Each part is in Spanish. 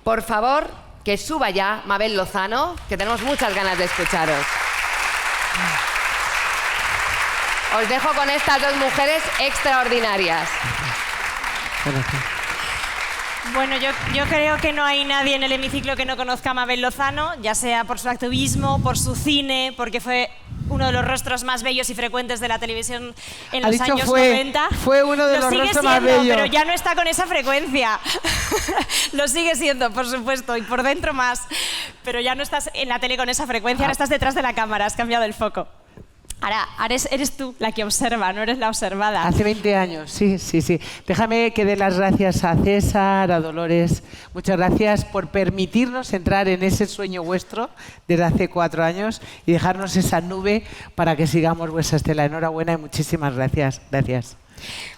Por favor, que suba ya Mabel Lozano, que tenemos muchas ganas de escucharos. Os dejo con estas dos mujeres extraordinarias. Bueno, yo creo que no hay nadie en el hemiciclo que no conozca a Mabel Lozano, ya sea por su activismo, por su cine, porque fue uno de los rostros más bellos y frecuentes de la televisión en los años 90. Fue uno de los rostros más bellos. Pero ya no está con esa frecuencia. Lo sigue siendo, por supuesto, y por dentro más. Pero ya no estás en la tele con esa frecuencia, ahora estás detrás de la cámara, has cambiado el foco. Ahora eres tú la que observa, no eres la observada. Hace 20 años, sí. Déjame que dé las gracias a César, a Dolores. Muchas gracias por permitirnos entrar en ese sueño vuestro desde hace 4 años y dejarnos esa nube para que sigamos vuestra estela. Enhorabuena y muchísimas gracias. Gracias.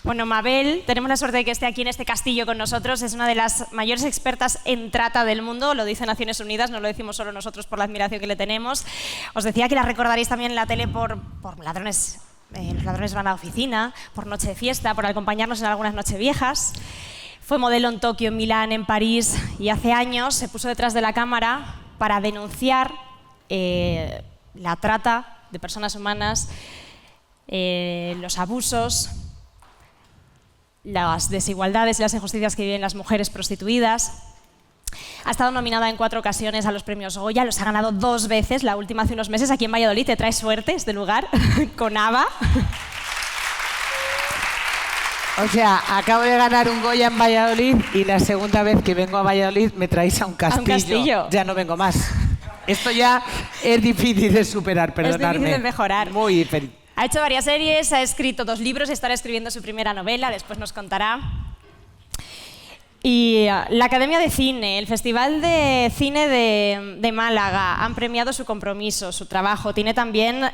Bueno, Mabel, tenemos la suerte de que esté aquí en este castillo con nosotros. Es una de las mayores expertas en trata del mundo, lo dice Naciones Unidas, no lo decimos solo nosotros por la admiración que le tenemos. Os decía que la recordaréis también en la tele por ladrones, los ladrones van a la oficina, por Noche de Fiesta, por acompañarnos en algunas nocheviejas. Fue modelo en Tokio, en Milán, en París, y hace años se puso detrás de la cámara para denunciar la trata de personas humanas, los abusos, las desigualdades y las injusticias que viven las mujeres prostituidas. Ha estado nominada en 4 ocasiones a los premios Goya, los ha ganado 2 veces, la última hace unos meses aquí en Valladolid. Te trae suerte este lugar, con ABBA. O sea, acabo de ganar un Goya en Valladolid y la segunda vez que vengo a Valladolid me traéis a un castillo. ¿A un castillo? Ya no vengo más. Esto ya es difícil de superar, perdonadme. Es difícil de mejorar. Muy difícil. Ha hecho varias series, ha escrito 2 libros y estará escribiendo su primera novela, después nos contará. Y la Academia de Cine, el Festival de Cine de Málaga han premiado su compromiso, su trabajo. Tiene también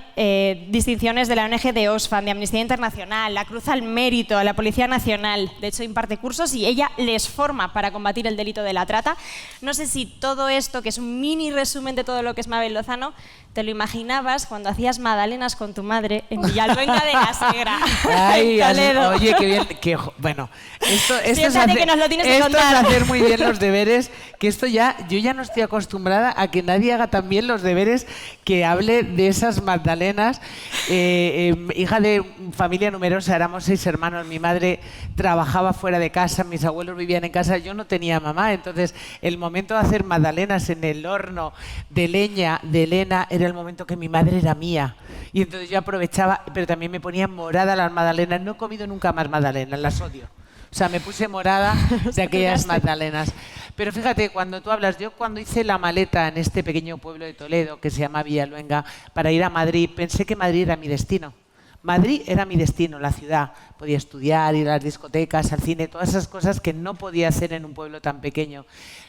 distinciones de la ONG de Oxfam, de Amnistía Internacional, la Cruz al Mérito, a la Policía Nacional. De hecho, imparte cursos y ella les forma para combatir el delito de la trata. No sé si todo esto, que es un mini resumen de todo lo que es Mabel Lozano, te lo imaginabas cuando hacías magdalenas con tu madre en Villalonga de la Sagra. Ay, oye, qué bien. Bueno, esto es hacer muy bien los deberes, que esto ya, yo ya no estoy acostumbrada a que nadie haga tan bien los deberes que hable de esas magdalenas. Hija de familia numerosa, éramos 6 hermanos, mi madre trabajaba fuera de casa, mis abuelos vivían en casa, yo no tenía mamá, entonces el momento de hacer magdalenas en el horno de leña de Elena era el momento que mi madre era mía. Y entonces yo aprovechaba, pero también me ponía morada las magdalenas. No he comido nunca más magdalenas, las odio. O sea, me puse morada de aquellas magdalenas. Pero fíjate, cuando tú hablas, yo cuando hice la maleta en este pequeño pueblo de Toledo, que se llama Villalonga, para ir a Madrid, pensé que Madrid era mi destino. Madrid era mi destino, la ciudad. Podía estudiar, ir a las discotecas, al cine, todas esas cosas que no podía hacer en un pueblo tan pequeño.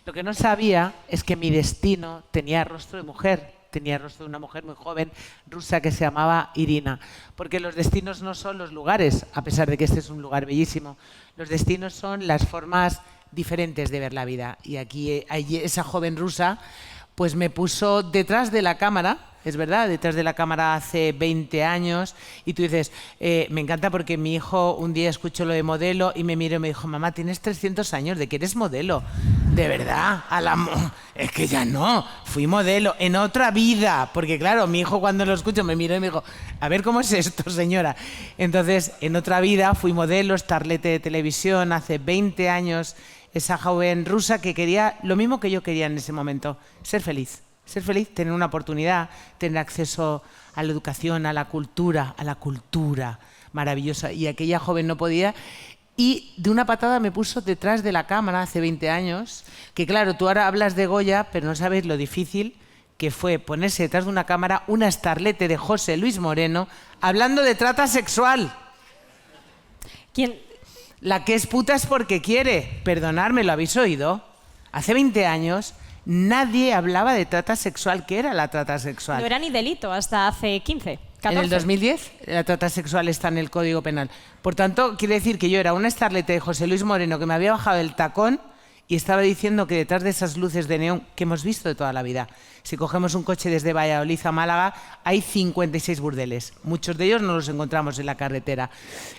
Lo que no sabía es que mi destino tenía rostro de mujer. Tenía el rostro de una mujer muy joven, rusa, que se llamaba Irina. Porque los destinos no son los lugares, a pesar de que este es un lugar bellísimo. Los destinos son las formas diferentes de ver la vida. Y aquí esa joven rusa pues me puso detrás de la cámara, es verdad, detrás de la cámara hace 20 años. Y tú dices, me encanta porque mi hijo un día escuchó lo de modelo y me miró y me dijo, mamá, tienes 300 años, ¿de qué eres modelo? De verdad, es que ya no, fui modelo en otra vida. Porque claro, mi hijo cuando lo escucho me miró y me dijo, a ver, ¿cómo es esto, señora? Entonces, en otra vida fui modelo, starlete de televisión, hace 20 años, esa joven rusa que quería lo mismo que yo quería en ese momento, ser feliz. Ser feliz, tener una oportunidad, tener acceso a la educación, a la cultura maravillosa. Y aquella joven no podía. Y de una patada me puso detrás de la cámara hace 20 años, que claro, tú ahora hablas de Goya, pero no sabes lo difícil que fue ponerse detrás de una cámara una starlete de José Luis Moreno hablando de trata sexual. ¿Quién? La que es puta es porque quiere. Perdonadme, ¿lo habéis oído? Hace 20 años nadie hablaba de trata sexual. ¿Qué era la trata sexual? No era ni delito hasta hace 15. 14. En el 2010 la trata sexual está en el Código Penal. Por tanto, quiere decir que yo era una starleta de José Luis Moreno que me había bajado el tacón y estaba diciendo que detrás de esas luces de neón que hemos visto de toda la vida, si cogemos un coche desde Valladolid a Málaga, hay 56 burdeles. Muchos de ellos no los encontramos en la carretera.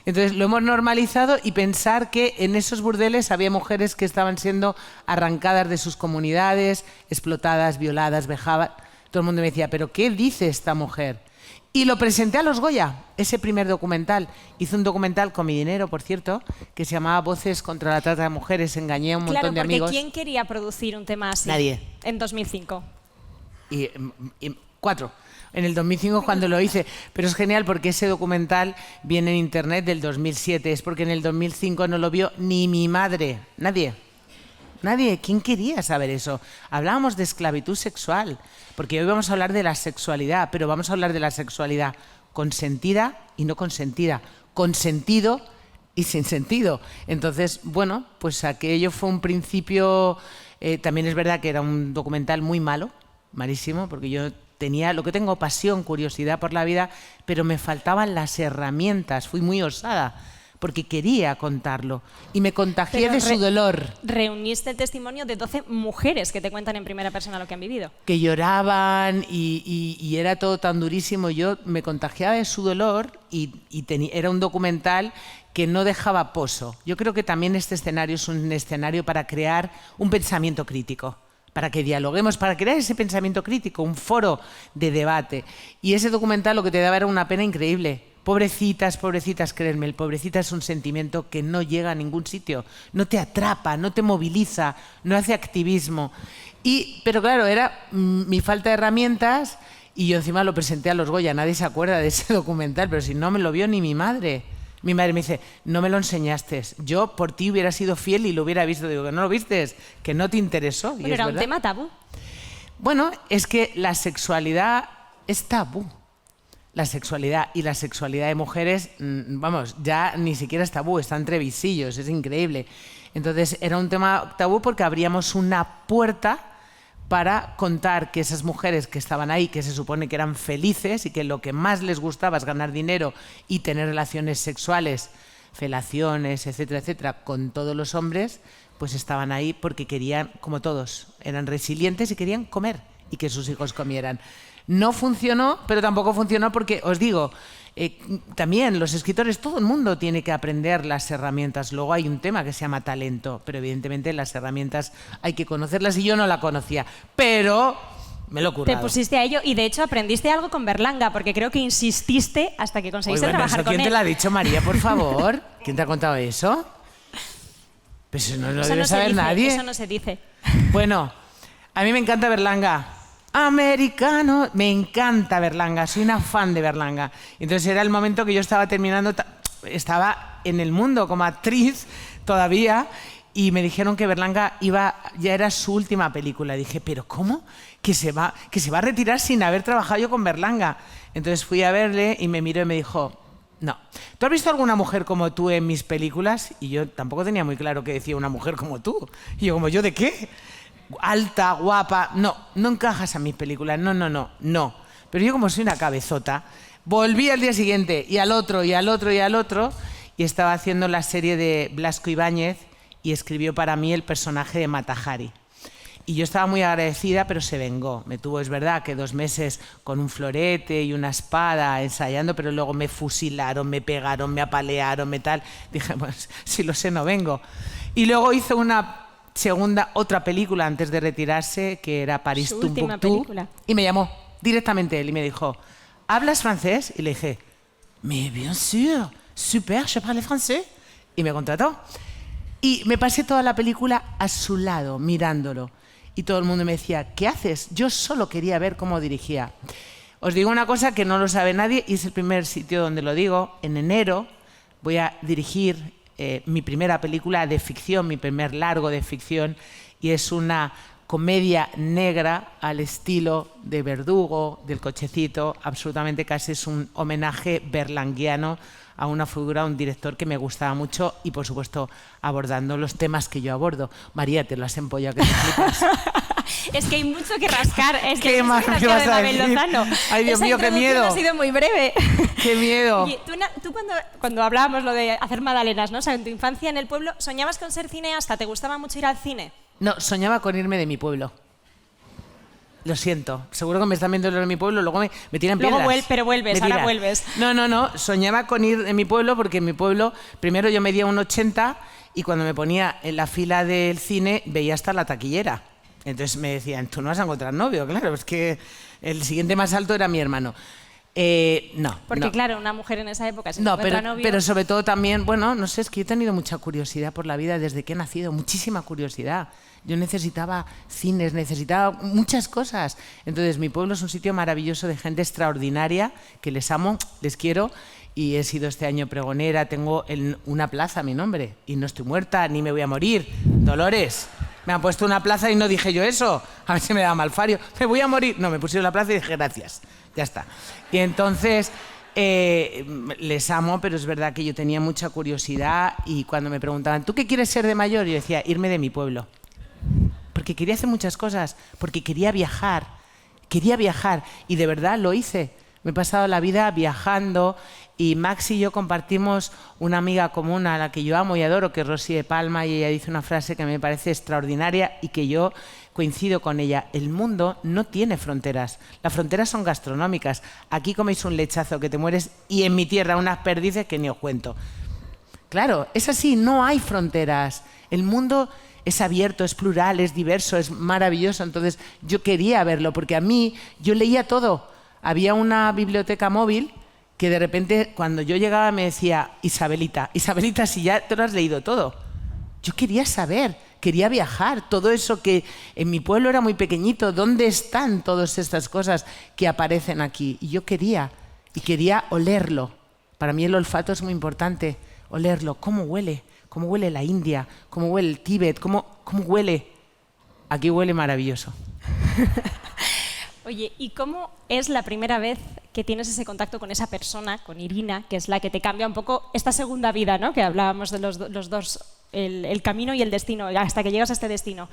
Entonces lo hemos normalizado y pensar que en esos burdeles había mujeres que estaban siendo arrancadas de sus comunidades, explotadas, violadas, vejadas. Todo el mundo me decía, ¿pero qué dice esta mujer? Y lo presenté a los Goya, ese primer documental. Hice un documental con mi dinero, por cierto, que se llamaba Voces contra la trata de mujeres. Engañé a un montón de amigos. ¿Quién quería producir un tema así? Nadie. En 2005. Y 4. En el 2005 cuando lo hice. Pero es genial porque ese documental viene en internet del 2007. Es porque en el 2005 no lo vio ni mi madre. Nadie. Nadie. ¿Quién quería saber eso? Hablábamos de esclavitud sexual, porque hoy vamos a hablar de la sexualidad, pero vamos a hablar de la sexualidad consentida y no consentida, con sentido y sin sentido. Entonces, bueno, pues aquello fue un principio. También es verdad que era un documental muy malo, malísimo, porque yo tenía lo que tengo, pasión, curiosidad por la vida, pero me faltaban las herramientas. Fui muy osada, porque quería contarlo y me contagié de su dolor. Reuniste el testimonio de 12 mujeres que te cuentan en primera persona lo que han vivido. Que lloraban y era todo tan durísimo. Yo me contagiaba de su dolor y era un documental que no dejaba pozo. Yo creo que también este escenario es un escenario para crear un pensamiento crítico, para que dialoguemos, para crear ese pensamiento crítico, un foro de debate. Y ese documental lo que te daba era una pena increíble. Pobrecitas, pobrecitas, créanme, el pobrecita es un sentimiento que no llega a ningún sitio, no te atrapa, no te moviliza, no hace activismo. Pero claro, era mi falta de herramientas y yo encima lo presenté a los Goya, nadie se acuerda de ese documental, pero si no me lo vio ni mi madre. Mi madre me dice, no me lo enseñaste, yo por ti hubiera sido fiel y lo hubiera visto. Digo, que no lo vistes, que no te interesó. Pero era un tema tabú. Bueno, es que la sexualidad es tabú. La sexualidad y la sexualidad de mujeres, vamos, ya ni siquiera es tabú, está entre visillos, es increíble. Entonces era un tema tabú porque abríamos una puerta para contar que esas mujeres que estaban ahí, que se supone que eran felices y que lo que más les gustaba es ganar dinero y tener relaciones sexuales, felaciones, etcétera, etcétera, con todos los hombres, pues estaban ahí porque querían, como todos, eran resilientes y querían comer y que sus hijos comieran. No funcionó, pero tampoco funcionó porque, os digo, también los escritores, todo el mundo tiene que aprender las herramientas. Luego hay un tema que se llama talento, pero evidentemente las herramientas hay que conocerlas y yo no la conocía, pero me lo he currado. Te pusiste a ello y de hecho aprendiste algo con Berlanga, porque creo que insististe hasta que conseguiste trabajar con él. ¿Quién te lo ha dicho, María, por favor? ¿Quién te ha contado eso? Pues eso no lo debe saber nadie. Eso no se dice. Bueno, a mí me encanta Berlanga. Americano, me encanta Berlanga, soy una fan de Berlanga. Entonces era el momento que yo estaba terminando, estaba en el mundo como actriz todavía y me dijeron que Berlanga ya era su última película. Dije, ¿pero cómo? Que se va a retirar sin haber trabajado yo con Berlanga. Entonces fui a verle y me miró y me dijo, no, ¿tú has visto alguna mujer como tú en mis películas? Y yo tampoco tenía muy claro qué decía una mujer como tú. Y yo, ¿como yo de qué? Alta, guapa, no encajas a mis películas, no. Pero yo como soy una cabezota, volví al día siguiente y al otro, y estaba haciendo la serie de Blasco Ibáñez y escribió para mí el personaje de Mata Hari. Y yo estaba muy agradecida, pero se vengó. Me tuvo, es verdad, que 2 meses con un florete y una espada ensayando, pero luego me fusilaron, me pegaron, me apalearon, tal. Dije, pues si lo sé, no vengo. Y luego hizo otra película antes de retirarse, que era París Tumbuctú, y me llamó directamente él y me dijo, ¿hablas francés? Y le dije, mais bien sûr, super, je parle français. Y me contrató. Y me pasé toda la película a su lado, mirándolo. Y todo el mundo me decía, ¿qué haces? Yo solo quería ver cómo dirigía. Os digo una cosa que no lo sabe nadie y es el primer sitio donde lo digo. En enero voy a dirigir mi primera película de ficción, mi primer largo de ficción, y es una comedia negra al estilo de Verdugo, del Cochecito, absolutamente casi es un homenaje berlanguiano a una figura, un director que me gustaba mucho y, por supuesto, abordando los temas que yo abordo. María, te lo has empollado que te flipas. Es que hay mucho que rascar. Es que ¿Qué más de vas a Mabel decir? Lozano. Ay, Dios mío, qué miedo. Ha sido muy breve. ¡Qué miedo! Oye, tú cuando hablábamos lo de hacer magdalenas, ¿no? O sea, en tu infancia en el pueblo, ¿soñabas con ser cineasta? ¿Te gustaba mucho ir al cine? No, soñaba con irme de mi pueblo. Lo siento. Seguro que me están viendo de mi pueblo, luego me tiran piedras. Pero vuelves, ahora vuelves. No. Soñaba con ir de mi pueblo porque en mi pueblo, primero yo medía 1,80 y cuando me ponía en la fila del cine veía hasta la taquillera. Entonces me decían, tú no vas a encontrar novio, claro, es que el siguiente más alto era mi hermano. No. Porque claro, una mujer en esa época si no encuentra novio... pero sobre todo también, bueno, no sé, es que yo he tenido mucha curiosidad por la vida desde que he nacido, muchísima curiosidad. Yo necesitaba cines, necesitaba muchas cosas. Entonces mi pueblo es un sitio maravilloso de gente extraordinaria, que les amo, les quiero, y he sido este año pregonera, tengo una plaza a mi nombre, y no estoy muerta, ni me voy a morir. Dolores, me han puesto una plaza y no dije yo eso, a ver si me da malfario, me voy a morir. No, me pusieron la plaza y dije gracias, ya está. Y entonces les amo, pero es verdad que yo tenía mucha curiosidad y cuando me preguntaban, ¿tú qué quieres ser de mayor? Yo decía, irme de mi pueblo. Porque quería hacer muchas cosas, porque quería viajar y de verdad lo hice. Me he pasado la vida viajando y Max y yo compartimos una amiga común a la que yo amo y adoro, que es Rosy de Palma, y ella dice una frase que me parece extraordinaria y que yo coincido con ella. El mundo no tiene fronteras, las fronteras son gastronómicas. Aquí coméis un lechazo que te mueres y en mi tierra unas perdices que ni os cuento. Claro, es así, no hay fronteras. El mundo es abierto, es plural, es diverso, es maravilloso. Entonces yo quería verlo porque a mí, yo leía todo. Había una biblioteca móvil que de repente cuando yo llegaba me decía, Isabelita, si ya te lo has leído todo. Yo quería saber, quería viajar, todo eso que en mi pueblo era muy pequeñito, ¿dónde están todas estas cosas que aparecen aquí? Y yo quería olerlo. Para mí el olfato es muy importante, olerlo, cómo huele la India, cómo huele el Tíbet, cómo huele. Aquí huele maravilloso. Oye, ¿y cómo es la primera vez que tienes ese contacto con esa persona, con Irina, que es la que te cambia un poco esta segunda vida, ¿no? Que hablábamos de los dos, el camino y el destino, hasta que llegas a este destino?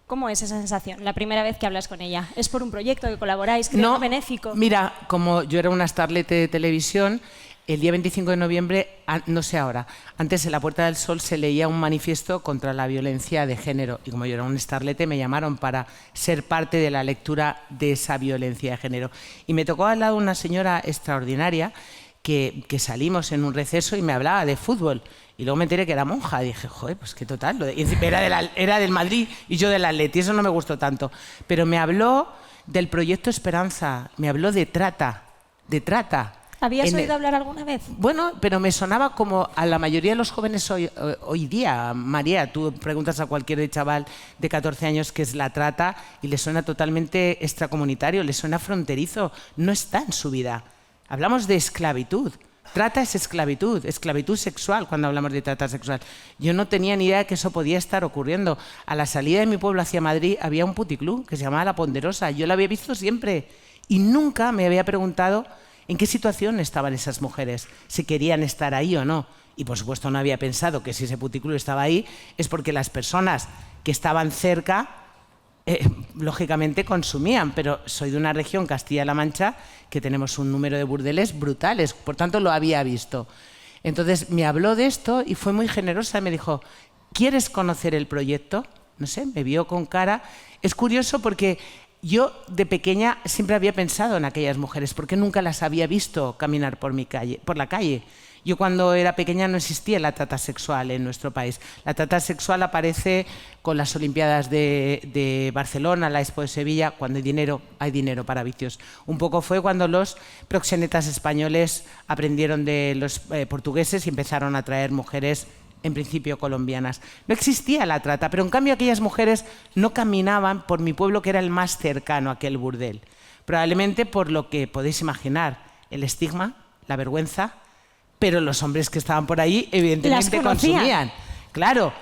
¿Cómo es esa sensación, la primera vez que hablas con ella? ¿Es por un proyecto que colaboráis, creo, no, benéfico? Mira, como yo era una starlet de televisión, el día 25 de noviembre, no sé ahora, antes en la Puerta del Sol se leía un manifiesto contra la violencia de género y como yo era un starlete me llamaron para ser parte de la lectura de esa violencia de género. Y me tocó al lado una señora extraordinaria que salimos en un receso y me hablaba de fútbol. Y luego me enteré que era monja. Y dije, joder, pues qué total. Y era del Madrid y yo del Atleti. Eso no me gustó tanto. Pero me habló del proyecto Esperanza. Me habló de trata. ¿Habías oído hablar alguna vez? Bueno, pero me sonaba como a la mayoría de los jóvenes hoy día. María, tú preguntas a cualquier chaval de 14 años qué es la trata y le suena totalmente extracomunitario, le suena fronterizo. No está en su vida. Hablamos de esclavitud. Trata es esclavitud sexual cuando hablamos de trata sexual. Yo no tenía ni idea de que eso podía estar ocurriendo. A la salida de mi pueblo hacia Madrid había un puticlub que se llamaba La Ponderosa. Yo la había visto siempre y nunca me había preguntado en qué situación estaban esas mujeres, si querían estar ahí o no. Y por supuesto no había pensado que si ese puticlub estaba ahí es porque las personas que estaban cerca lógicamente consumían, pero soy de una región, Castilla-La Mancha, que tenemos un número de burdeles brutales, por tanto lo había visto. Entonces me habló de esto y fue muy generosa, me dijo, ¿quieres conocer el proyecto? No sé, me vio con cara. Es curioso porque yo de pequeña siempre había pensado en aquellas mujeres, porque nunca las había visto caminar por la calle. Yo cuando era pequeña no existía la trata sexual en nuestro país. La trata sexual aparece con las Olimpiadas de Barcelona, la Expo de Sevilla, cuando hay dinero para vicios. Un poco fue cuando los proxenetas españoles aprendieron de los portugueses y empezaron a traer mujeres, en principio colombianas. No existía la trata, pero en cambio aquellas mujeres no caminaban por mi pueblo, que era el más cercano a aquel burdel. Probablemente por lo que podéis imaginar, el estigma, la vergüenza, pero los hombres que estaban por ahí evidentemente consumían. Claro.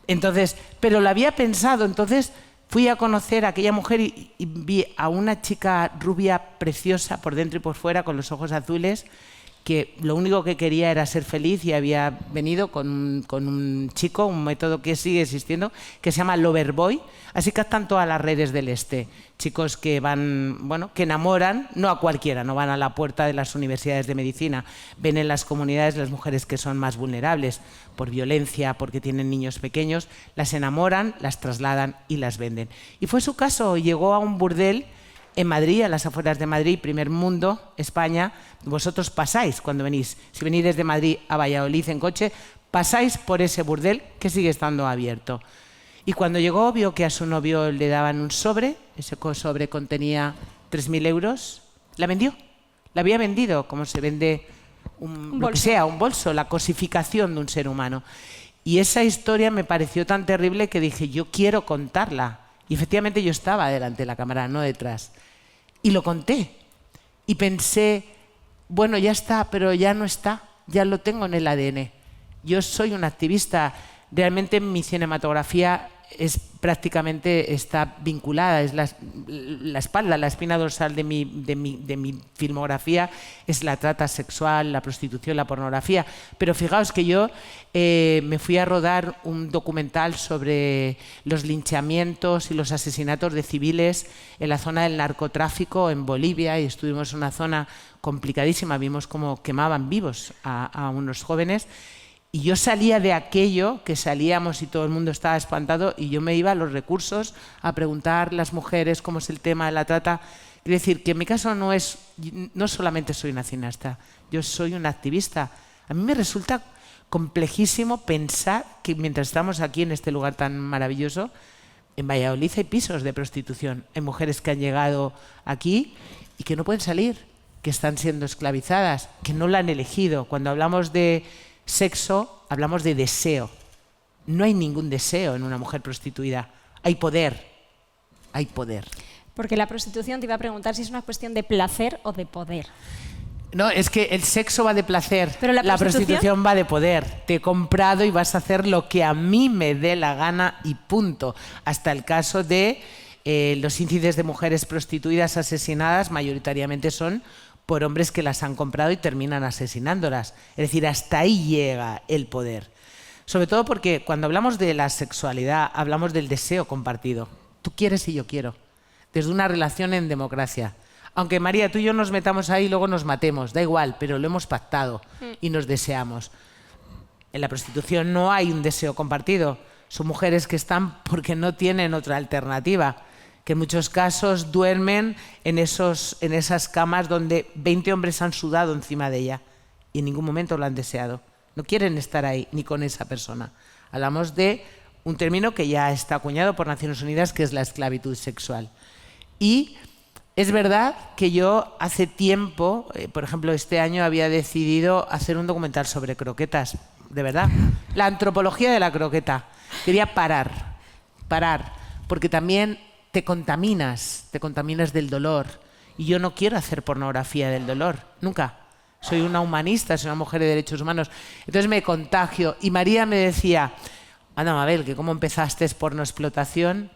Entonces, pero lo había pensado, entonces fui a conocer a aquella mujer y vi a una chica rubia preciosa por dentro y por fuera con los ojos azules que lo único que quería era ser feliz y había venido con un chico, un método que sigue existiendo, que se llama Loverboy. Así captan todas las redes del este. Chicos que van, bueno, que enamoran, no a cualquiera, no van a la puerta de las universidades de medicina, ven en las comunidades las mujeres que son más vulnerables por violencia, porque tienen niños pequeños, las enamoran, las trasladan y las venden. Y fue su caso, llegó a un burdel en Madrid, a las afueras de Madrid, primer mundo, España. Vosotros pasáis cuando venís, si venís desde Madrid a Valladolid en coche, pasáis por ese burdel que sigue estando abierto. Y cuando llegó vio que a su novio le daban un sobre, ese sobre contenía 3.000 euros, la vendió, la había vendido como se vende un bolso, la cosificación de un ser humano. Y esa historia me pareció tan terrible que dije, yo quiero contarla. Y efectivamente yo estaba delante de la cámara, no detrás. Y lo conté. Y pensé, bueno, ya está, pero ya no está, ya lo tengo en el ADN. Yo soy un activista. Realmente mi cinematografía es prácticamente está vinculada, es la espalda, la espina dorsal de mi filmografía es la trata sexual, la prostitución, la pornografía. Pero fijaos que yo me fui a rodar un documental sobre los linchamientos y los asesinatos de civiles en la zona del narcotráfico en Bolivia, y estuvimos en una zona complicadísima, vimos cómo quemaban vivos a unos jóvenes. Y yo salía de aquello, que salíamos y todo el mundo estaba espantado, y yo me iba a los recursos a preguntar a las mujeres cómo es el tema de la trata. Quiero decir que en mi caso no solamente soy una cineasta, yo soy una activista. A mí me resulta complejísimo pensar que mientras estamos aquí en este lugar tan maravilloso, en Valladolid hay pisos de prostitución. Hay mujeres que han llegado aquí y que no pueden salir, que están siendo esclavizadas, que no la han elegido. Cuando hablamos de sexo, hablamos de deseo. No hay ningún deseo en una mujer prostituida. Hay poder. Hay poder. Porque la prostitución, te iba a preguntar si es una cuestión de placer o de poder. No, es que el sexo va de placer. ¿Pero la prostitución va de poder. Te he comprado y vas a hacer lo que a mí me dé la gana y punto. Hasta el caso de los índices de mujeres prostituidas asesinadas mayoritariamente son por hombres que las han comprado y terminan asesinándolas. Es decir, hasta ahí llega el poder. Sobre todo porque cuando hablamos de la sexualidad, hablamos del deseo compartido. Tú quieres y yo quiero. Desde una relación en democracia. Aunque María, tú y yo nos metamos ahí y luego nos matemos, da igual, pero lo hemos pactado y nos deseamos. En la prostitución no hay un deseo compartido. Son mujeres que están porque no tienen otra alternativa, que en muchos casos duermen en esas camas donde 20 hombres han sudado encima de ella y en ningún momento lo han deseado. No quieren estar ahí ni con esa persona. Hablamos de un término que ya está acuñado por Naciones Unidas, que es la esclavitud sexual. Y es verdad que yo hace tiempo, por ejemplo este año, había decidido hacer un documental sobre croquetas, de verdad. La antropología de la croqueta. Quería parar, porque también te contaminas del dolor. Y yo no quiero hacer pornografía del dolor, nunca. Soy una humanista, soy una mujer de derechos humanos. Entonces me contagio. Y María me decía, anda Mabel, que cómo empezaste pornoexplotación.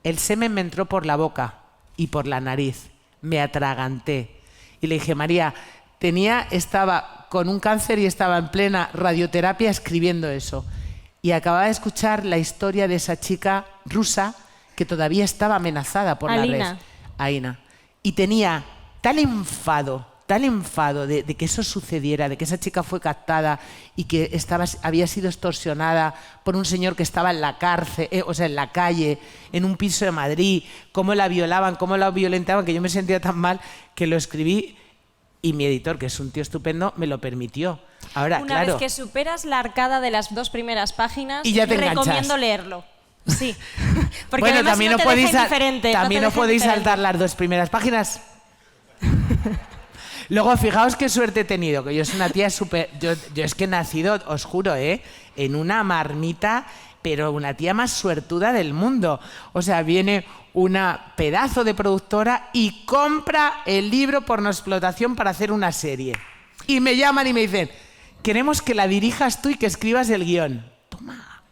El semen me entró por la boca y por la nariz. Me atraganté. Y le dije, María, estaba con un cáncer y estaba en plena radioterapia escribiendo eso. Y acababa de escuchar la historia de esa chica rusa que todavía estaba amenazada por la red. Aina. Y tenía tal enfado de que eso sucediera, de que esa chica fue captada y que había sido extorsionada por un señor que estaba en la cárcel, en la calle, en un piso de Madrid, cómo la violaban, cómo la violentaban, que yo me sentía tan mal que lo escribí y mi editor, que es un tío estupendo, me lo permitió. Ahora, Una vez que superas la arcada de las 2 primeras páginas, y ya te recomiendo leerlo. Sí. Porque bueno, también no podéis saltar saltar las 2 primeras páginas. Luego, fijaos qué suerte he tenido, que yo soy una tía súper... Yo es que he nacido, os juro, en una marmita, pero una tía más suertuda del mundo. O sea, viene una pedazo de productora y compra el libro Pornoexplotación para hacer una serie. Y me llaman y me dicen, queremos que la dirijas tú y que escribas el guión. Toma.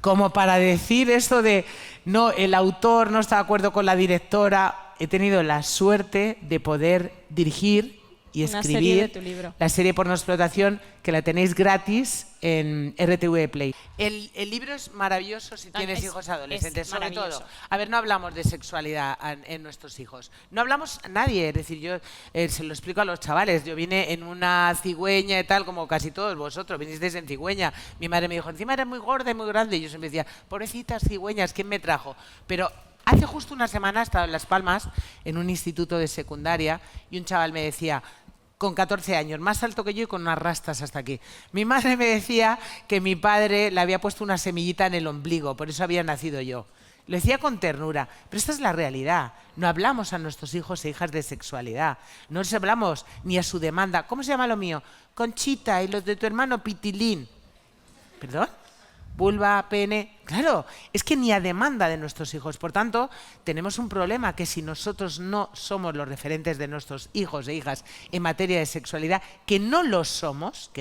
Como para decir esto de, no, el autor no está de acuerdo con la directora. He tenido la suerte de poder dirigir y Una escribir serie de tu libro. la serie Pornoexplotación, que la tenéis gratis en RTV Play. El libro es maravilloso si tienes hijos adolescentes, sobre todo. A ver, no hablamos de sexualidad en nuestros hijos. No hablamos a nadie, es decir, yo se lo explico a los chavales. Yo vine en una cigüeña y tal, como casi todos vosotros, vinisteis en cigüeña. Mi madre me dijo, encima eres muy gorda y muy grande. Y yo siempre decía, pobrecitas cigüeñas, ¿quién me trajo? Pero hace justo una semana estaba en Las Palmas, en un instituto de secundaria, y un chaval me decía, con 14 años, más alto que yo y con unas rastas hasta aquí. Mi madre me decía que mi padre le había puesto una semillita en el ombligo, por eso había nacido yo. Lo decía con ternura, pero esta es la realidad. No hablamos a nuestros hijos e hijas de sexualidad. No les hablamos ni a su demanda. ¿Cómo se llama lo mío? Conchita, y los de tu hermano Pitilín. ¿Perdón? Vulva, pene. Claro, es que ni a demanda de nuestros hijos. Por tanto, tenemos un problema que si nosotros no somos los referentes de nuestros hijos e hijas en materia de sexualidad, que no lo somos,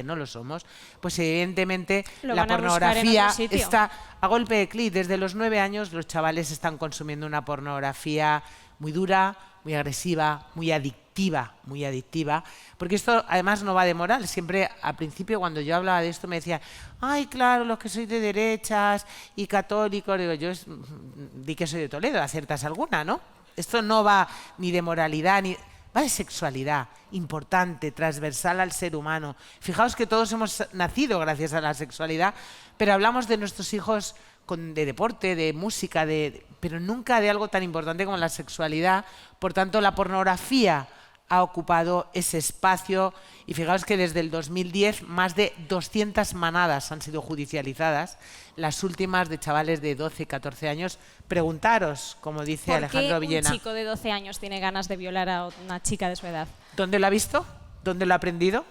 pues evidentemente la pornografía está a golpe de clic. Desde los 9 años los chavales están consumiendo una pornografía muy dura, muy agresiva, muy adictiva, porque esto además no va de moral. Siempre al principio cuando yo hablaba de esto me decía, ay, claro, los que sois de derechas y católicos, digo, yo di que soy de Toledo, aciertas alguna, ¿no? Esto no va ni de moralidad, ni va de sexualidad, importante, transversal al ser humano. Fijaos que todos hemos nacido gracias a la sexualidad, pero hablamos de nuestros hijos de deporte, de música, pero nunca de algo tan importante como la sexualidad. Por tanto, la pornografía ha ocupado ese espacio, y fijaos que desde el 2010 más de 200 manadas han sido judicializadas, las últimas de chavales de 12 y 14 años. Preguntaros, como dice Alejandro Villena. ¿Por qué un chico de 12 años tiene ganas de violar a una chica de su edad? ¿Dónde lo ha visto? ¿Dónde lo ha aprendido?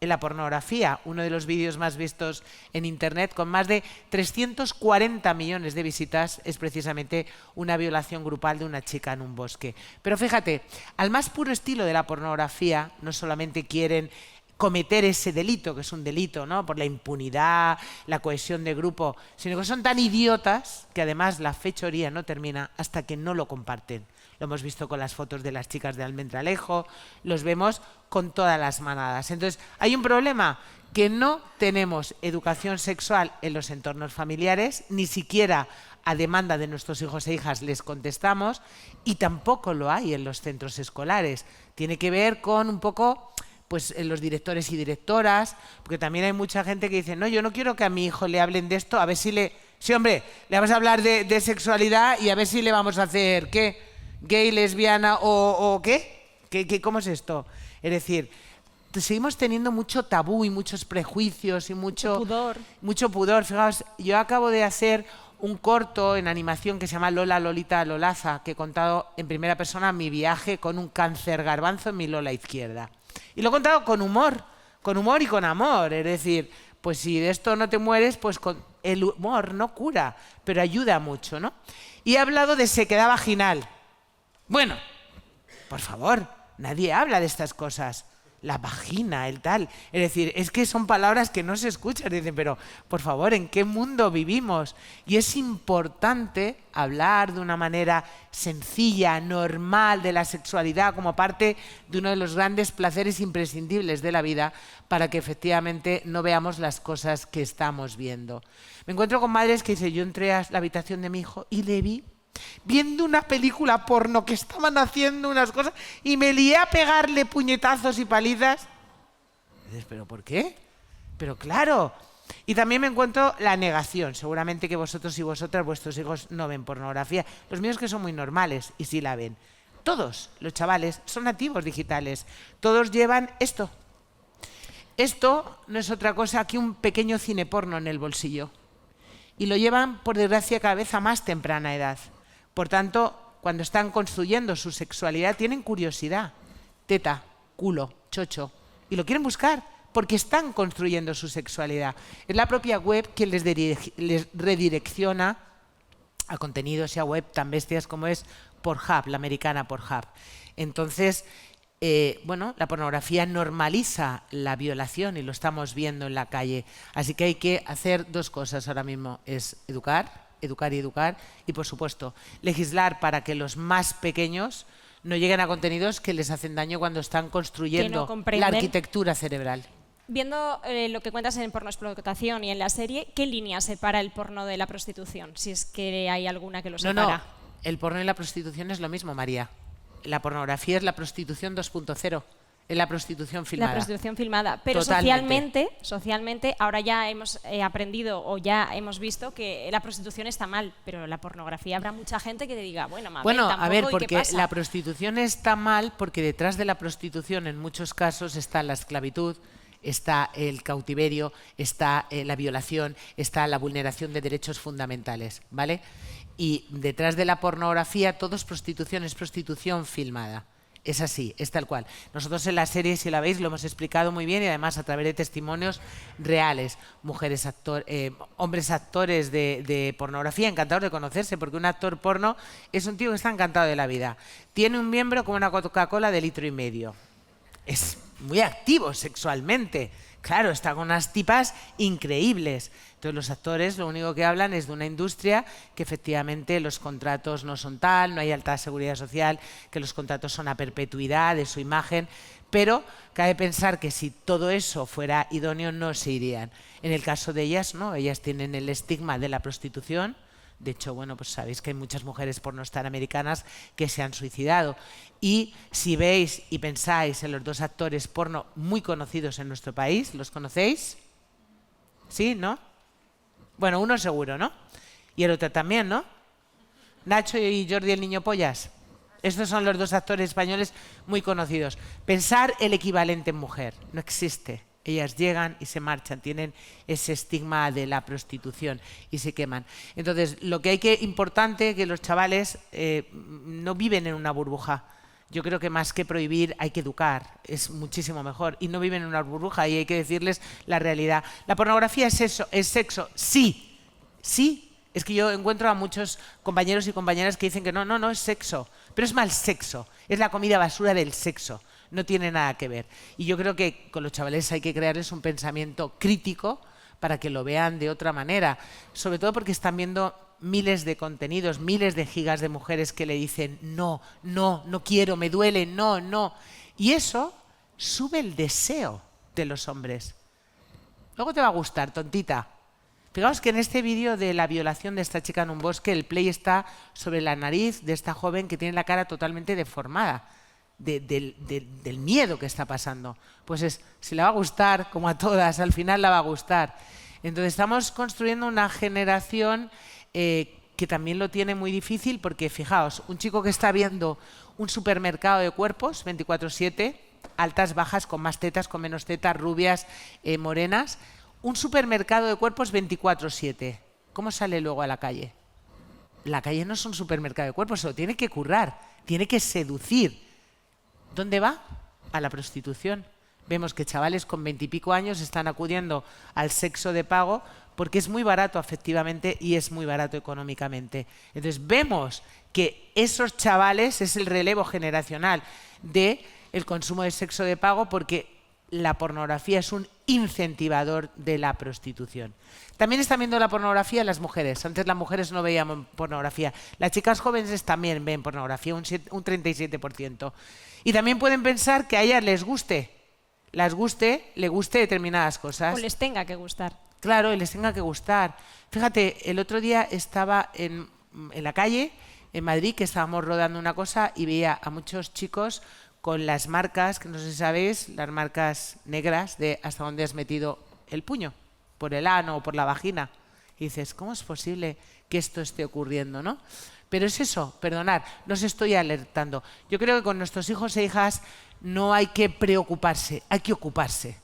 En la pornografía. Uno de los vídeos más vistos en Internet, con más de 340 millones de visitas, es precisamente una violación grupal de una chica en un bosque. Pero fíjate, al más puro estilo de la pornografía, no solamente quieren cometer ese delito, que es un delito, ¿no?, por la impunidad, la cohesión de grupo, sino que son tan idiotas que además la fechoría no termina hasta que no lo comparten. Lo hemos visto con las fotos de las chicas de Almendralejo, los vemos con todas las manadas. Entonces, hay un problema, que no tenemos educación sexual en los entornos familiares, ni siquiera a demanda de nuestros hijos e hijas les contestamos, y tampoco lo hay en los centros escolares. Tiene que ver con un poco, pues, los directores y directoras, porque también hay mucha gente que dice, no, yo no quiero que a mi hijo le hablen de esto, a ver si le... Sí, hombre, le vamos a hablar de sexualidad y a ver si le vamos a hacer, ¿qué? ¿Gay, lesbiana o qué? ¿Cómo es esto? Es decir, seguimos teniendo mucho tabú y muchos prejuicios y mucho pudor. Fijaos, yo acabo de hacer un corto en animación que se llama Lola, Lolita, Lolaza, que he contado en primera persona mi viaje con un cáncer garbanzo en mi Lola izquierda. Y lo he contado con humor y con amor. Es decir, pues si de esto no te mueres, pues con el humor no cura, pero ayuda mucho, ¿no? Y he hablado de sequedad vaginal. Bueno, por favor, nadie habla de estas cosas. La vagina, el tal. Es decir, es que son palabras que no se escuchan. Dicen, pero, por favor, ¿en qué mundo vivimos? Y es importante hablar de una manera sencilla, normal, de la sexualidad como parte de uno de los grandes placeres imprescindibles de la vida, para que efectivamente no veamos las cosas que estamos viendo. Me encuentro con madres que dicen, yo entré a la habitación de mi hijo y le vi viendo una película porno, que estaban haciendo unas cosas, y me lié a pegarle puñetazos y palizas. Dices, ¿pero por qué? Pero claro. Y también me encuentro la negación. Seguramente que vosotros y vosotras, vuestros hijos no ven pornografía. Los míos, que son muy normales, y sí la ven. Todos los chavales son nativos digitales. Todos llevan esto. Esto no es otra cosa que un pequeño cine porno en el bolsillo. Y lo llevan, por desgracia, cada vez a más temprana edad. Por tanto, cuando están construyendo su sexualidad, tienen curiosidad. Teta, culo, chocho. Y lo quieren buscar porque están construyendo su sexualidad. Es la propia web quien les redirecciona a contenidos y a web tan bestias como es Pornhub, la americana Pornhub. Entonces, bueno, la pornografía normaliza la violación y lo estamos viendo en la calle. Así que hay que hacer dos cosas ahora mismo. Es educar y, por supuesto, legislar para que los más pequeños no lleguen a contenidos que les hacen daño cuando están construyendo la arquitectura cerebral. Viendo lo que cuentas en pornoexplotación y en la serie, ¿qué línea separa el porno de la prostitución? Si es que hay alguna que lo separa. No, el porno y la prostitución es lo mismo, María. La pornografía es la prostitución 2.0. Es la prostitución filmada. La prostitución filmada. Pero socialmente, ahora ya hemos aprendido o ya hemos visto que la prostitución está mal, pero la pornografía habrá mucha gente que te diga, bueno, a ver, porque la prostitución está mal porque detrás de la prostitución en muchos casos está la esclavitud, está el cautiverio, está la violación, está la vulneración de derechos fundamentales, ¿vale? Y detrás de la pornografía todo es prostitución filmada. Es así, es tal cual. Nosotros en la serie, si la veis, lo hemos explicado muy bien y además a través de testimonios reales. Hombres actores de pornografía, encantados de conocerse, porque un actor porno es un tío que está encantado de la vida. Tiene un miembro como una Coca-Cola de 1,5 litros. Es muy activo sexualmente. Claro, está con unas tipas increíbles. Entonces los actores lo único que hablan es de una industria que efectivamente los contratos no son tal, no hay alta seguridad social, que los contratos son a perpetuidad de su imagen, pero cabe pensar que si todo eso fuera idóneo no se irían. En el caso de ellas, no, ellas tienen el estigma de la prostitución. De hecho, bueno, pues sabéis que hay muchas mujeres pornostar americanas que se han suicidado. Y si veis y pensáis en los dos actores porno muy conocidos en nuestro país, ¿los conocéis? ¿Sí? ¿No? Bueno, uno seguro, ¿no? Y el otro también, ¿no? Nacho y Jordi el Niño Pollas. Estos son los dos actores españoles muy conocidos. Pensar el equivalente en mujer. No existe. Ellas llegan y se marchan, tienen ese estigma de la prostitución y se queman. Entonces, lo que importante que los chavales no viven en una burbuja. Yo creo que más que prohibir hay que educar, es muchísimo mejor. Y no viven en una burbuja y hay que decirles la realidad. ¿La pornografía es eso? ¿Es sexo? Sí. Sí. Es que yo encuentro a muchos compañeros y compañeras que dicen que no es sexo. Pero es mal sexo. Es la comida basura del sexo. No tiene nada que ver. Y yo creo que con los chavales hay que crearles un pensamiento crítico para que lo vean de otra manera. Sobre todo porque están viendo miles de contenidos, miles de gigas de mujeres que le dicen no quiero, me duele, no. Y eso sube el deseo de los hombres. Luego te va a gustar, tontita. Fijaos que en este vídeo de la violación de esta chica en un bosque, el play está sobre la nariz de esta joven que tiene la cara totalmente deformada. Del miedo que está pasando. Pues si le va a gustar, como a todas, al final la va a gustar. Entonces estamos construyendo una generación que también lo tiene muy difícil porque, fijaos, un chico que está viendo un supermercado de cuerpos 24/7, altas, bajas, con más tetas, con menos tetas, rubias, morenas, un supermercado de cuerpos 24/7. ¿Cómo sale luego a la calle? La calle no es un supermercado de cuerpos, se lo tiene que currar, tiene que seducir. ¿Dónde va? A la prostitución. Vemos que chavales con 20 y pico años están acudiendo al sexo de pago porque es muy barato afectivamente y es muy barato económicamente. Entonces vemos que esos chavales es el relevo generacional del consumo de sexo de pago porque la pornografía es un incentivador de la prostitución. También están viendo la pornografía las mujeres. Antes las mujeres no veían pornografía. Las chicas jóvenes también ven pornografía, un 37%. Y también pueden pensar que a ellas les guste determinadas cosas. O les tenga que gustar. Claro, y les tenga que gustar. Fíjate, el otro día estaba en la calle, en Madrid, que estábamos rodando una cosa y veía a muchos chicos con las marcas, que no sé si sabéis, las marcas negras de hasta dónde has metido el puño, por el ano o por la vagina. Y dices, ¿cómo es posible que esto esté ocurriendo, no? Pero es eso, perdonad, no os estoy alertando. Yo creo que con nuestros hijos e hijas no hay que preocuparse, hay que ocuparse.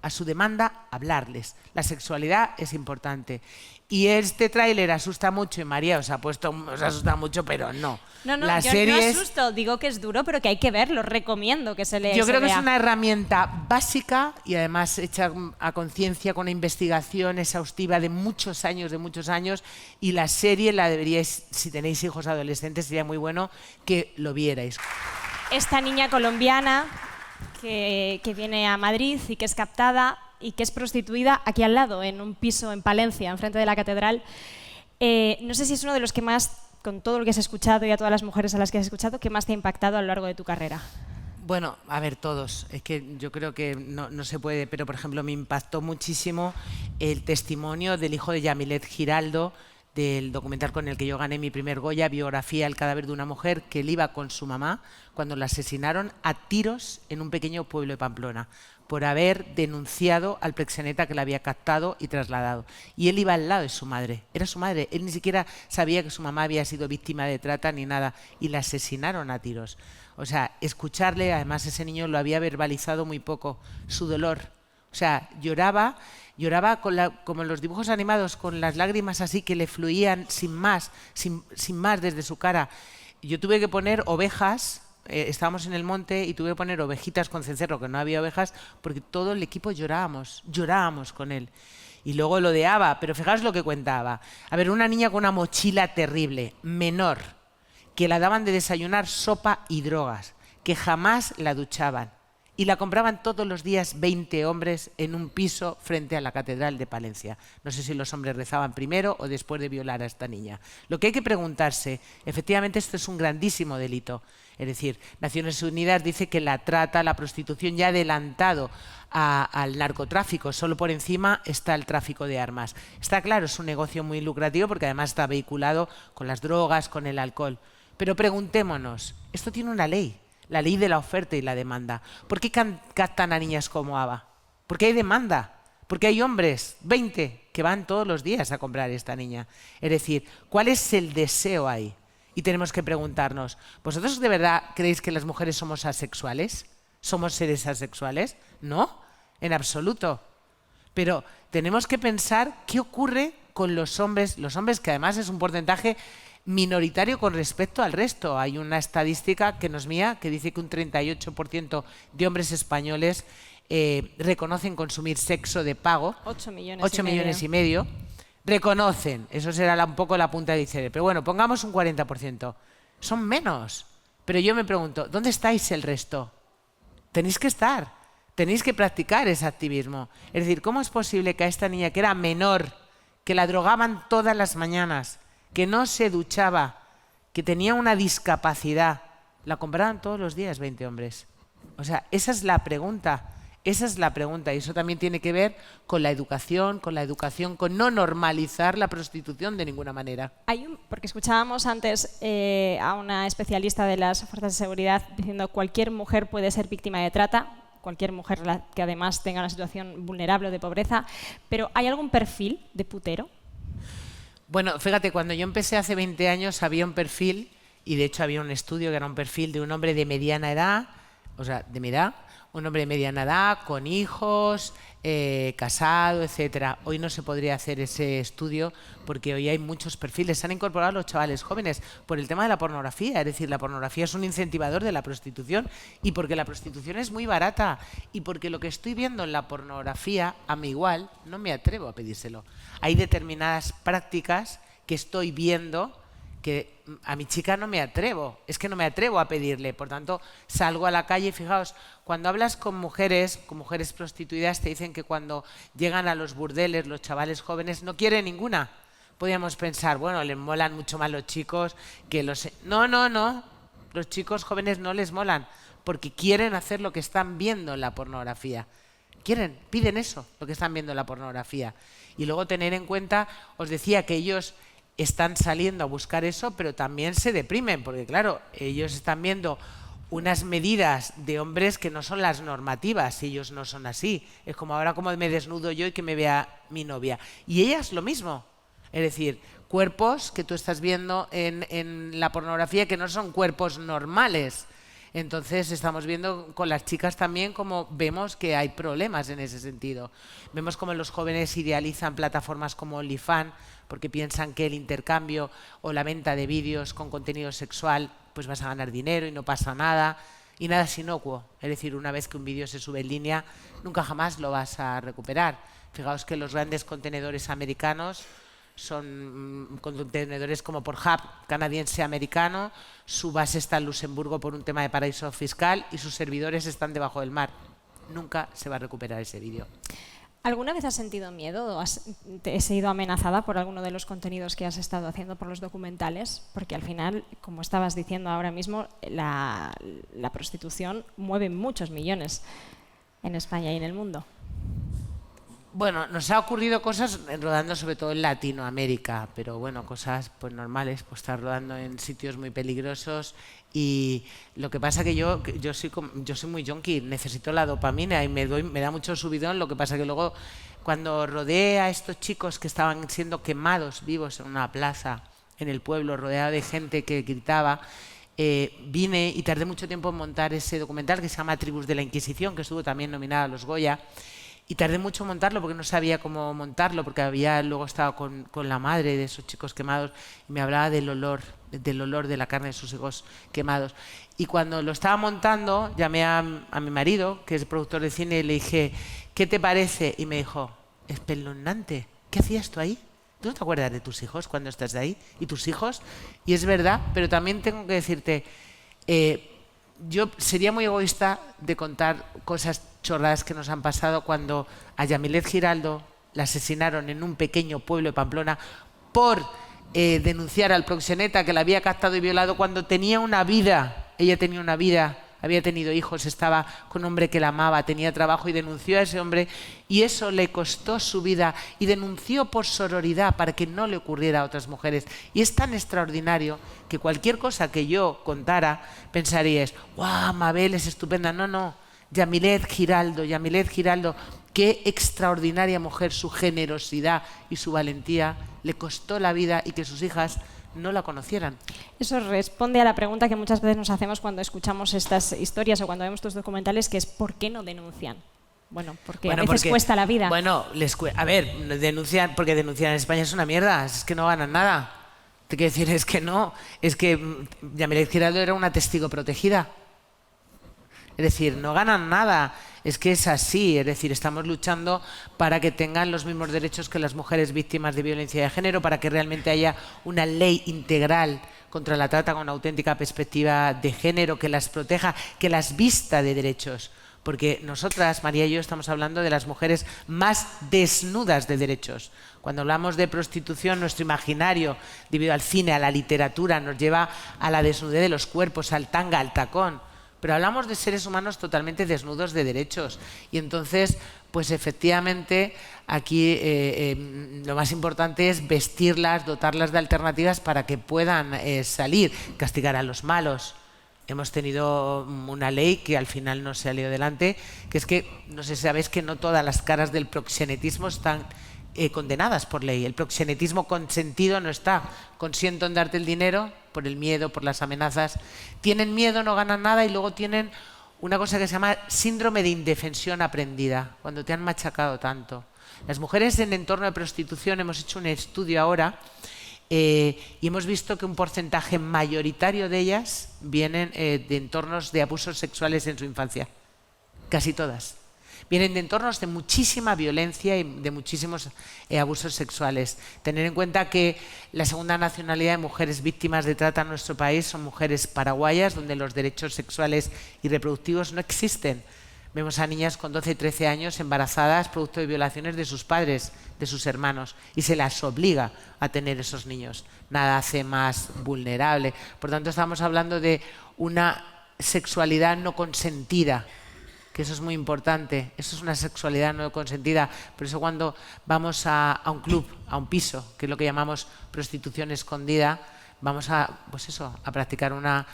A su demanda, hablarles. La sexualidad es importante. Y este tráiler asusta mucho, y María os asusta mucho, pero no. No, yo no asusto, digo que es duro, pero que hay que verlo, recomiendo que se lea. Yo creo que es una herramienta básica y además hecha a conciencia con una investigación exhaustiva de muchos años, y la serie la deberíais, si tenéis hijos adolescentes, sería muy bueno que lo vierais. Esta niña colombiana que viene a Madrid y que es captada y que es prostituida aquí al lado, en un piso en Palencia, enfrente de la catedral. No sé si es uno de los que más con todo lo que has escuchado y a todas las mujeres a las que has escuchado, ¿qué más te ha impactado a lo largo de tu carrera? Bueno, a ver, todos. Es que yo creo que no se puede, pero por ejemplo me impactó muchísimo el testimonio del hijo de Yamilet Giraldo, del documental con el que yo gané mi primer Goya, Biografía, el cadáver de una mujer, que él iba con su mamá cuando la asesinaron a tiros en un pequeño pueblo de Pamplona, por haber denunciado al proxeneta que la había captado y trasladado. Y él iba al lado de su madre, era su madre, él ni siquiera sabía que su mamá había sido víctima de trata ni nada, y la asesinaron a tiros. O sea, escucharle, además ese niño lo había verbalizado muy poco, su dolor. O sea, lloraba como en los dibujos animados, con las lágrimas así que le fluían sin más desde su cara. Yo tuve que poner ovejas, estábamos en el monte y tuve que poner ovejitas con cencerro, que no había ovejas, porque todo el equipo llorábamos con él. Y luego lo de Ava, pero fijaos lo que cuentaba. A ver, una niña con una mochila terrible, menor, que la daban de desayunar sopa y drogas, que jamás la duchaban. Y la compraban todos los días 20 hombres en un piso frente a la Catedral de Palencia. No sé si los hombres rezaban primero o después de violar a esta niña. Lo que hay que preguntarse, efectivamente esto es un grandísimo delito. Es decir, Naciones Unidas dice que la trata, la prostitución ya ha adelantado al narcotráfico. Solo por encima está el tráfico de armas. Está claro, es un negocio muy lucrativo porque además está vehiculado con las drogas, con el alcohol. Pero preguntémonos, esto tiene una ley. La ley de la oferta y la demanda. ¿Por qué captan a niñas como Ava? Porque hay demanda. Porque hay hombres, 20, que van todos los días a comprar a esta niña. Es decir, ¿cuál es el deseo ahí? Y tenemos que preguntarnos, ¿vosotros de verdad creéis que las mujeres somos asexuales? ¿Somos seres asexuales? No, en absoluto. Pero tenemos que pensar qué ocurre con los hombres que además es un porcentaje minoritario con respecto al resto. Hay una estadística que no es mía, que dice que un 38% de hombres españoles reconocen consumir sexo de pago. 8 millones y medio. Reconocen, eso será un poco la punta del iceberg. Pero bueno, pongamos un 40%. Son menos. Pero yo me pregunto, ¿dónde estáis el resto? Tenéis que estar, tenéis que practicar ese activismo. Es decir, ¿cómo es posible que a esta niña que era menor, que la drogaban todas las mañanas, que no se duchaba, que tenía una discapacidad, la compraban todos los días 20 hombres? O sea, esa es la pregunta, y eso también tiene que ver con la educación, con no normalizar la prostitución de ninguna manera. Porque escuchábamos antes a una especialista de las fuerzas de seguridad diciendo que cualquier mujer puede ser víctima de trata, cualquier mujer que además tenga una situación vulnerable o de pobreza, pero ¿hay algún perfil de putero? Bueno, fíjate, cuando yo empecé hace 20 años había un perfil, y de hecho había un estudio que era un perfil de un hombre de mediana edad, o sea, de mi edad, un hombre de mediana edad, con hijos, casado, etcétera. Hoy no se podría hacer ese estudio porque hoy hay muchos perfiles. Se han incorporado los chavales jóvenes por el tema de la pornografía. Es decir, la pornografía es un incentivador de la prostitución y porque la prostitución es muy barata y porque lo que estoy viendo en la pornografía, a mí igual, no me atrevo a pedírselo. Hay determinadas prácticas que estoy viendo que a mi chica no me atrevo, es que no me atrevo a pedirle, por tanto salgo a la calle y fijaos, cuando hablas con mujeres prostituidas te dicen que cuando llegan a los burdeles los chavales jóvenes no quieren ninguna. Podríamos pensar, bueno, les molan mucho más los chicos que los... No, los chicos jóvenes no les molan porque quieren hacer lo que están viendo en la pornografía. Piden eso, lo que están viendo en la pornografía. Y luego tener en cuenta, os decía que ellos están saliendo a buscar eso, pero también se deprimen, porque claro, ellos están viendo unas medidas de hombres que no son las normativas, y ellos no son así. Es como ahora como me desnudo yo y que me vea mi novia. Y ellas lo mismo. Es decir, cuerpos que tú estás viendo en la pornografía que no son cuerpos normales. Entonces estamos viendo con las chicas también como vemos que hay problemas en ese sentido. Vemos como los jóvenes idealizan plataformas como OnlyFans porque piensan que el intercambio o la venta de vídeos con contenido sexual pues vas a ganar dinero y no pasa nada. Y nada es inocuo. Es decir, una vez que un vídeo se sube en línea, nunca jamás lo vas a recuperar. Fijaos que los grandes contenedores americanos son contenedores como Pornhub, canadiense-americano, su base está en Luxemburgo por un tema de paraíso fiscal y sus servidores están debajo del mar. Nunca se va a recuperar ese vídeo. ¿Alguna vez has sentido miedo o te has sido amenazada por alguno de los contenidos que has estado haciendo por los documentales? Porque al final, como estabas diciendo ahora mismo, la prostitución mueve muchos millones en España y en el mundo. Bueno, nos ha ocurrido cosas rodando sobre todo en Latinoamérica, pero bueno, cosas pues normales, pues estar rodando en sitios muy peligrosos. Y lo que pasa que yo soy muy yonki, necesito la dopamina y me da mucho subidón. Lo que pasa que luego cuando rodeé a estos chicos que estaban siendo quemados vivos en una plaza en el pueblo, rodeado de gente que gritaba, vine y tardé mucho tiempo en montar ese documental que se llama Tribus de la Inquisición, que estuvo también nominado a los Goya. Y tardé mucho en montarlo porque no sabía cómo montarlo, porque había luego estado con la madre de esos chicos quemados y me hablaba del olor de la carne de sus hijos quemados. Y cuando lo estaba montando, llamé a mi marido, que es productor de cine, y le dije, ¿qué te parece? Y me dijo, espeluznante, ¿qué hacías tú ahí? ¿Tú no te acuerdas de tus hijos cuando estás ahí? ¿Y tus hijos? Y es verdad, pero también tengo que decirte, yo sería muy egoísta de contar cosas chorradas que nos han pasado cuando a Yamilet Giraldo la asesinaron en un pequeño pueblo de Pamplona por denunciar al proxeneta que la había captado y violado cuando tenía una vida. Ella tenía una vida, había tenido hijos, estaba con un hombre que la amaba, tenía trabajo y denunció a ese hombre y eso le costó su vida y denunció por sororidad para que no le ocurriera a otras mujeres. Y es tan extraordinario que cualquier cosa que yo contara pensaríais, ¡guau, Mabel es estupenda! No, no, Yamilet Giraldo, qué extraordinaria mujer, su generosidad y su valentía le costó la vida y que sus hijas no la conocieran. Eso responde a la pregunta que muchas veces nos hacemos cuando escuchamos estas historias o cuando vemos estos documentales, que es ¿por qué no denuncian? Bueno, porque a veces cuesta la vida. Bueno, a ver, denuncian porque denunciar en España es una mierda, es que no ganan nada. Te quiero decir, es que no, es que Yamilet Giraldo era una testigo protegida. Es decir, no ganan nada, es que es así, es decir, estamos luchando para que tengan los mismos derechos que las mujeres víctimas de violencia de género, para que realmente haya una ley integral contra la trata con auténtica perspectiva de género, que las proteja, que las vista de derechos. Porque nosotras, María y yo, estamos hablando de las mujeres más desnudas de derechos. Cuando hablamos de prostitución, nuestro imaginario, debido al cine, a la literatura, nos lleva a la desnudez de los cuerpos, al tanga, al tacón. Pero hablamos de seres humanos totalmente desnudos de derechos. Y entonces, pues efectivamente, aquí lo más importante es vestirlas, dotarlas de alternativas para que puedan salir, castigar a los malos. Hemos tenido una ley que al final no salió adelante, que es que, no sé si sabéis que no todas las caras del proxenetismo están condenadas por ley. El proxenetismo consentido no está. Consiento en darte el dinero por el miedo, por las amenazas. Tienen miedo, no ganan nada y luego tienen una cosa que se llama síndrome de indefensión aprendida, cuando te han machacado tanto. Las mujeres en entorno de prostitución, hemos hecho un estudio ahora y hemos visto que un porcentaje mayoritario de ellas vienen de entornos de abusos sexuales en su infancia. Casi todas. Vienen de entornos de muchísima violencia y de muchísimos abusos sexuales. Tener en cuenta que la segunda nacionalidad de mujeres víctimas de trata en nuestro país son mujeres paraguayas, donde los derechos sexuales y reproductivos no existen. Vemos a niñas con 12 y 13 años embarazadas producto de violaciones de sus padres, de sus hermanos, y se las obliga a tener esos niños. Nada hace más vulnerable. Por tanto, estamos hablando de una sexualidad no consentida, que eso es muy importante. Eso es una sexualidad no consentida. Por eso cuando vamos a un club, a un piso, que es lo que llamamos prostitución escondida, vamos a, pues eso, a practicar una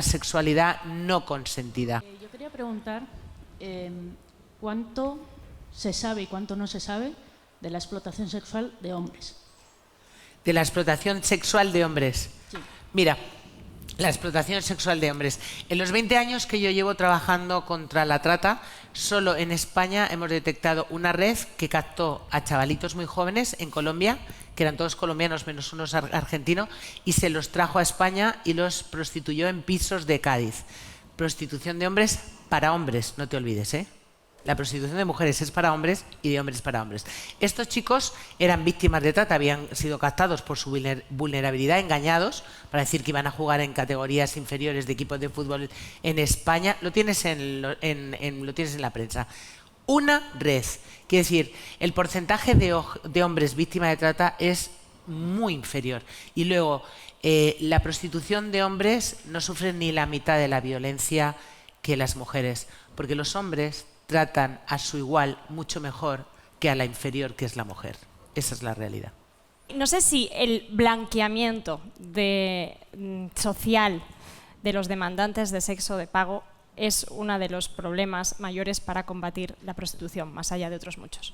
sexualidad no consentida. Yo quería preguntar cuánto se sabe y cuánto no se sabe de la explotación sexual de hombres. De la explotación sexual de hombres. Sí. Mira, la explotación sexual de hombres. En los 20 años que yo llevo trabajando contra la trata, solo en España hemos detectado una red que captó a chavalitos muy jóvenes en Colombia, que eran todos colombianos menos unos argentinos, y se los trajo a España y los prostituyó en pisos de Cádiz. Prostitución de hombres para hombres, no te olvides, ¿eh? La prostitución de mujeres es para hombres y de hombres para hombres. Estos chicos eran víctimas de trata, habían sido captados por su vulnerabilidad, engañados, para decir que iban a jugar en categorías inferiores de equipos de fútbol en España. Lo tienes en la prensa. Una red. Quiere decir, el porcentaje de hombres víctimas de trata es muy inferior. Y luego, la prostitución de hombres no sufre ni la mitad de la violencia que las mujeres, porque los hombres tratan a su igual mucho mejor que a la inferior, que es la mujer. Esa es la realidad. No sé si el blanqueamiento social de los demandantes de sexo de pago es uno de los problemas mayores para combatir la prostitución, más allá de otros muchos.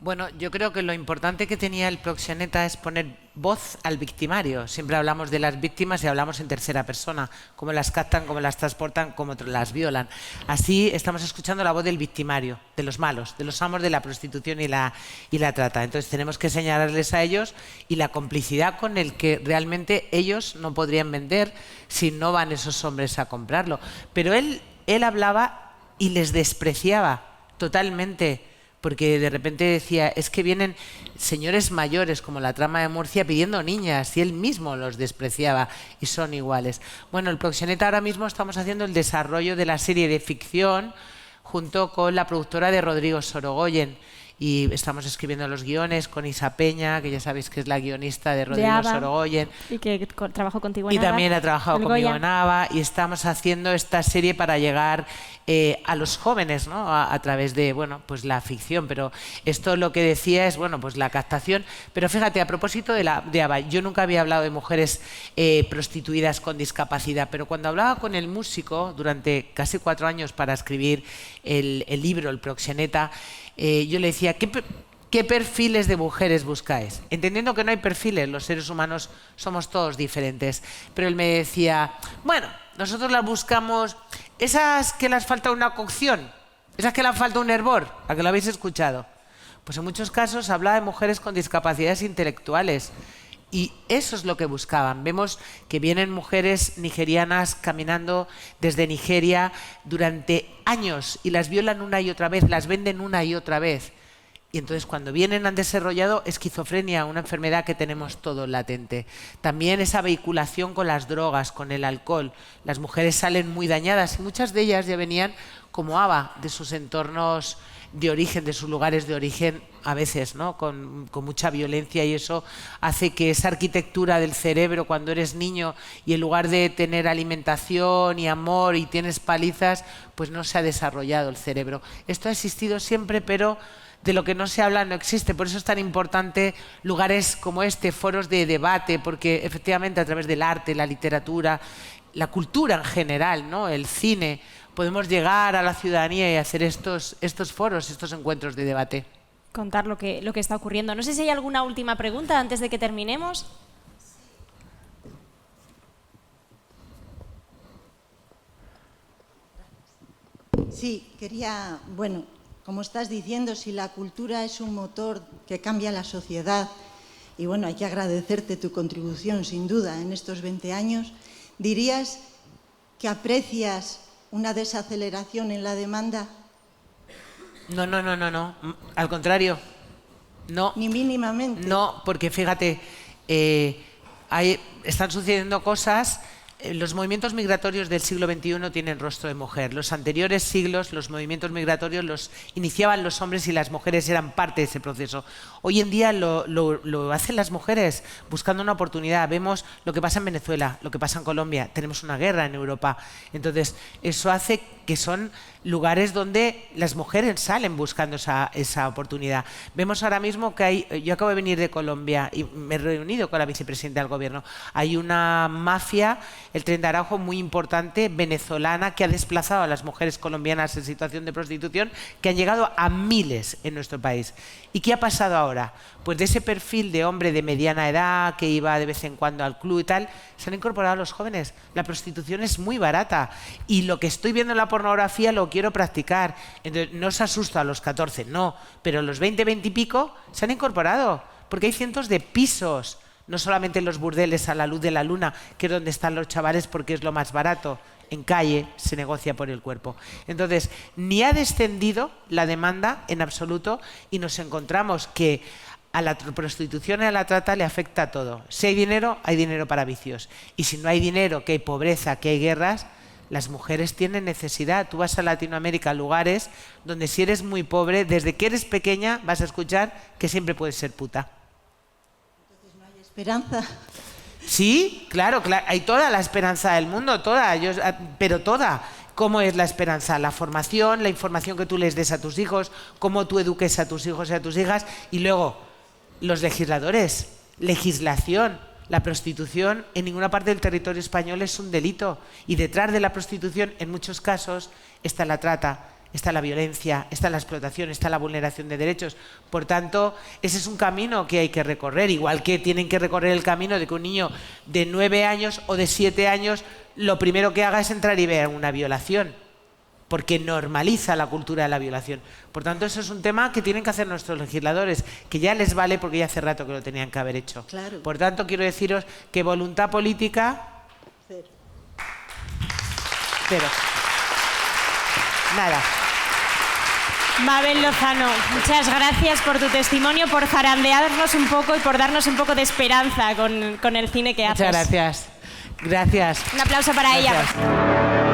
Bueno, yo creo que lo importante que tenía el proxeneta es poner voz al victimario. Siempre hablamos de las víctimas y hablamos en tercera persona, cómo las captan, cómo las transportan, cómo las violan. Así estamos escuchando la voz del victimario, de los malos, de los amos de la prostitución y la trata. Entonces tenemos que señalarles a ellos y la complicidad con el que realmente ellos no podrían vender si no van esos hombres a comprarlo. Pero él hablaba y les despreciaba totalmente, porque de repente decía, es que vienen señores mayores como la trama de Murcia pidiendo niñas, y él mismo los despreciaba, y son iguales. Bueno, el proxeneta ahora mismo estamos haciendo el desarrollo de la serie de ficción junto con la productora de Rodrigo Sorogoyen, y estamos escribiendo los guiones con Isa Peña, que ya sabéis que es la guionista de Rodrigo Sorogoyen. Y que trabajó contigo en Y Ava. también ha trabajado conmigo en Ava, y estamos haciendo esta serie para llegar a los jóvenes, ¿no? A través de, bueno, pues la ficción. Pero esto lo que decía es, bueno, pues la captación. Pero fíjate, a propósito de Ava, yo nunca había hablado de mujeres prostituidas con discapacidad, pero cuando hablaba con el músico durante casi 4 años para escribir el libro, El proxeneta, yo le decía, ¿qué perfiles de mujeres buscáis? Entendiendo que no hay perfiles, los seres humanos somos todos diferentes. Pero él me decía, bueno, nosotros las buscamos, esas que les falta una cocción, esas que les falta un hervor, ¿a que lo habéis escuchado? Pues en muchos casos hablaba de mujeres con discapacidades intelectuales. Y eso es lo que buscaban. Vemos que vienen mujeres nigerianas caminando desde Nigeria durante años y las violan una y otra vez, las venden una y otra vez. Y entonces cuando vienen han desarrollado esquizofrenia, una enfermedad que tenemos todo latente. También esa vehiculación con las drogas, con el alcohol. Las mujeres salen muy dañadas y muchas de ellas ya venían como Ava de sus entornos de origen, de sus lugares de origen, a veces, ¿no? Con mucha violencia, y eso hace que esa arquitectura del cerebro cuando eres niño y en lugar de tener alimentación y amor y tienes palizas, pues no se ha desarrollado el cerebro. Esto ha existido siempre, pero de lo que no se habla no existe. Por eso es tan importante lugares como este, foros de debate, porque efectivamente a través del arte, la literatura, la cultura en general, ¿no? El cine, podemos llegar a la ciudadanía y hacer estos foros, estos encuentros de debate. Contar lo que está ocurriendo. No sé si hay alguna última pregunta antes de que terminemos. Sí, quería, bueno, como estás diciendo, si la cultura es un motor que cambia la sociedad, y bueno, hay que agradecerte tu contribución, sin duda, en estos 20 años, ¿dirías que aprecias una desaceleración en la demanda? No. Al contrario, no. Ni mínimamente. No, porque fíjate, están sucediendo cosas. Los movimientos migratorios del siglo XXI tienen rostro de mujer. Los anteriores siglos, los movimientos migratorios los iniciaban los hombres y las mujeres eran parte de ese proceso. Hoy en día lo hacen las mujeres buscando una oportunidad. Vemos lo que pasa en Venezuela, lo que pasa en Colombia. Tenemos una guerra en Europa. Entonces, eso hace que son lugares donde las mujeres salen buscando esa oportunidad. Vemos ahora mismo que yo acabo de venir de Colombia y me he reunido con la vicepresidenta del gobierno. Hay una mafia, el Tren de Araujo, muy importante, venezolana, que ha desplazado a las mujeres colombianas en situación de prostitución, que han llegado a miles en nuestro país. ¿Y qué ha pasado ahora? Pues de ese perfil de hombre de mediana edad que iba de vez en cuando al club y tal, se han incorporado los jóvenes. La prostitución es muy barata y lo que estoy viendo en la pornografía lo quiero practicar. Entonces, no os asusta a los 14, no, pero los 20, 20 y pico se han incorporado, porque hay cientos de pisos, no solamente en los burdeles a la luz de la luna, que es donde están los chavales porque es lo más barato. En calle se negocia por el cuerpo. Entonces, ni ha descendido la demanda en absoluto y nos encontramos que a la prostitución y a la trata le afecta a todo. Si hay dinero para vicios. Y si no hay dinero, que hay pobreza, que hay guerras, Las mujeres tienen necesidad. Tú vas a Latinoamérica, a lugares donde si eres muy pobre, desde que eres pequeña vas a escuchar que siempre puedes ser puta. Entonces no hay esperanza. Sí, claro, hay toda la esperanza del mundo, toda, pero toda. ¿Cómo es la esperanza? La formación, la información que tú les des a tus hijos, cómo tú eduques a tus hijos y a tus hijas, y luego los legisladores, legislación. La prostitución en ninguna parte del territorio español es un delito, y detrás de la prostitución en muchos casos está la trata, está la violencia, está la explotación, está la vulneración de derechos. Por tanto, ese es un camino que hay que recorrer, igual que tienen que recorrer el camino de que un niño de 9 años o de 7 años lo primero que haga es entrar y ver una violación, porque normaliza la cultura de la violación. Por tanto, eso es un tema que tienen que hacer nuestros legisladores, que ya les vale porque ya hace rato que lo tenían que haber hecho. Claro. Por tanto, quiero deciros que voluntad política... Cero. Nada. Mabel Lozano, muchas gracias por tu testimonio, por zarandearnos un poco y por darnos un poco de esperanza con el cine que haces. Muchas gracias. Gracias. Un aplauso para ella.